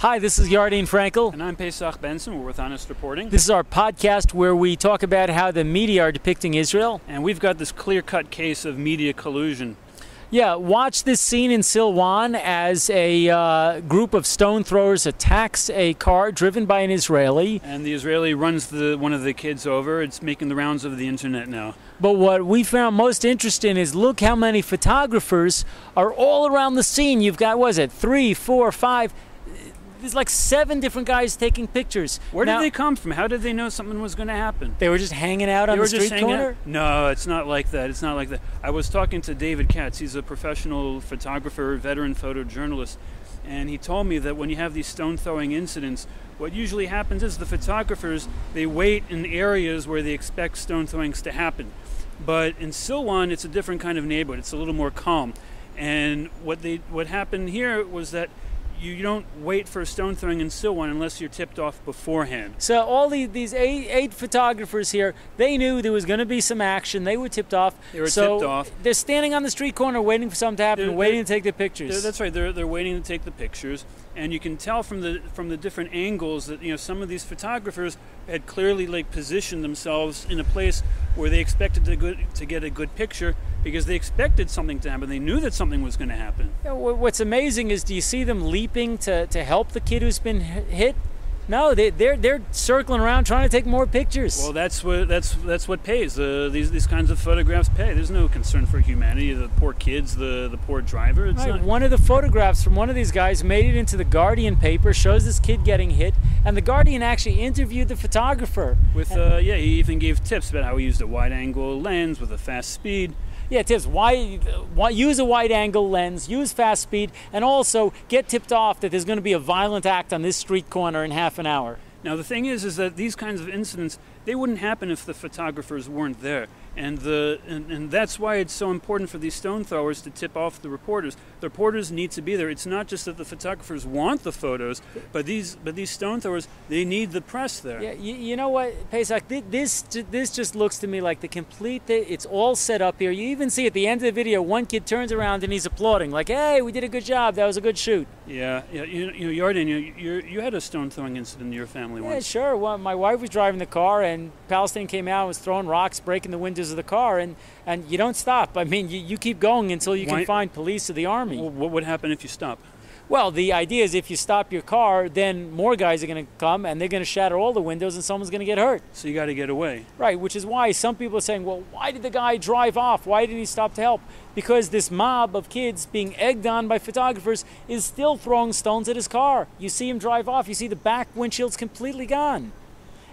Hi, this is Yardine Frankel. And I'm Pesach Benson. We're with Honest Reporting. This is our podcast where we talk about how the media are depicting Israel. And we've got this clear-cut case of media collusion. Yeah, watch this scene in Silwan as a group of stone throwers attacks a car driven by an Israeli. And the Israeli runs one of the kids over. It's making the rounds of the internet now. But what we found most interesting is look how many photographers are all around the scene. You've got, what is it, 3, 4, 5... There's like 7 different guys taking pictures. Where did they come from? How did they know something was going to happen? They were just hanging out on the street corner? No, it's not like that. It's not like that. I was talking to David Katz. He's a professional photographer, veteran photojournalist. And he told me that when you have these stone-throwing incidents, what usually happens is the photographers, they wait in areas where they expect stone throwings to happen. But in Silwan, it's a different kind of neighborhood. It's a little more calm. And what happened here was that you don't wait for a stone throwing in Silwan unless you're tipped off beforehand. So all these eight photographers here, they knew there was going to be some action. They were tipped off. They were tipped off. They're standing on the street corner waiting for something to happen, waiting to take the pictures. That's right. They're waiting to take the pictures, and you can tell from the different angles that some of these photographers had clearly positioned themselves in a place where they expected to get a good picture because they expected something to happen. They knew that something was going to happen. What's amazing is, do you see them leaping to help the kid who's been hit? No, they're circling around trying to take more pictures. Well, that's what pays. These kinds of photographs pay. There's no concern for humanity. The poor kids, the poor driver. It's right. One of the photographs from one of these guys made it into the Guardian paper. Shows this kid getting hit, and the Guardian actually interviewed the photographer. He even gave tips about how he used a wide-angle lens with a fast speed. Yeah, tips. Why use a wide-angle lens, use fast speed, and also get tipped off that there's going to be a violent act on this street corner in half an hour. Now, the thing is that these kinds of incidents, they wouldn't happen if the photographers weren't there. And that's why it's so important for these stone throwers to tip off the reporters. The reporters need to be there. It's not just that the photographers want the photos, but these stone throwers, they need the press there. Yeah, you know what, Pesach, this just looks to me like the complete, it's all set up here. You even see at the end of the video, one kid turns around and he's applauding, like, hey, we did a good job, that was a good shoot. Yeah. Yardine, you had a stone throwing incident in your family once. Yeah, sure. Well, my wife was driving the car and Palestine came out and was throwing rocks, breaking the windows of the car, and you don't stop. I mean, you keep going until you can find police or the army. Well, what would happen if you stop? Well, the idea is if you stop your car, then more guys are going to come and they're going to shatter all the windows and someone's going to get hurt. So you got to get away. Right, which is why some people are saying, well, why did the guy drive off? Why didn't he stop to help? Because this mob of kids being egged on by photographers is still throwing stones at his car. You see him drive off, you see the back windshield's completely gone.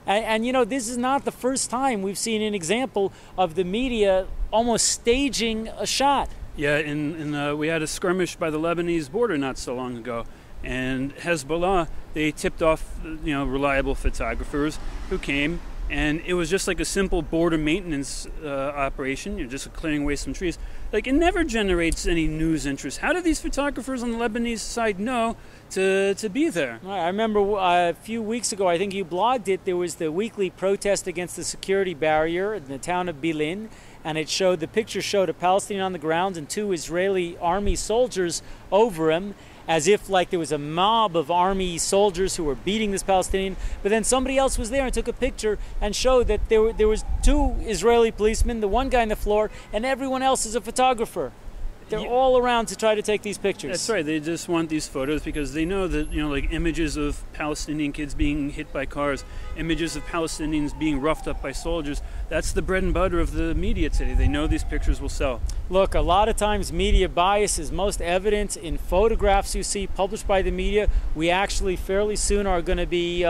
And this is not the first time we've seen an example of the media almost staging a shot. Yeah, we had a skirmish by the Lebanese border not so long ago, and Hezbollah, they tipped off reliable photographers who came, and it was just like a simple border maintenance operation, just clearing away some trees. Like, it never generates any news interest. How do these photographers on the Lebanese side know to be there? I remember a few weeks ago, I think you blogged it, there was the weekly protest against the security barrier in the town of Bilin, and the picture showed a Palestinian on the ground and 2 Israeli army soldiers over him, as if like there was a mob of army soldiers who were beating this Palestinian. But then somebody else was there and took a picture and showed that there was 2 Israeli policemen, the one guy on the floor, and everyone else is a photographer. They're all around to try to take these pictures. That's right. They just want these photos because they know that, like images of Palestinian kids being hit by cars, images of Palestinians being roughed up by soldiers, that's the bread and butter of the media today. They know these pictures will sell. Look, a lot of times media bias is most evident in photographs you see published by the media. We actually fairly soon are going to be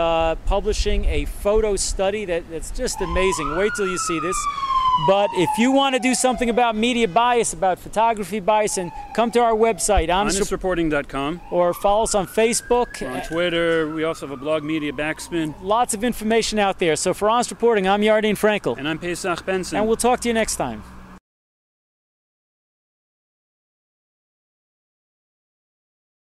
publishing a photo study that's just amazing. Wait till you see this. But if you want to do something about media bias, about photography bias, and come to our website, HonestReporting.com. Or follow us on Facebook. We're on Twitter. We also have a blog, Media Backspin. Lots of information out there. So for Honest Reporting, I'm Yardine Frankel. And I'm Pesach Benson. And we'll talk to you next time.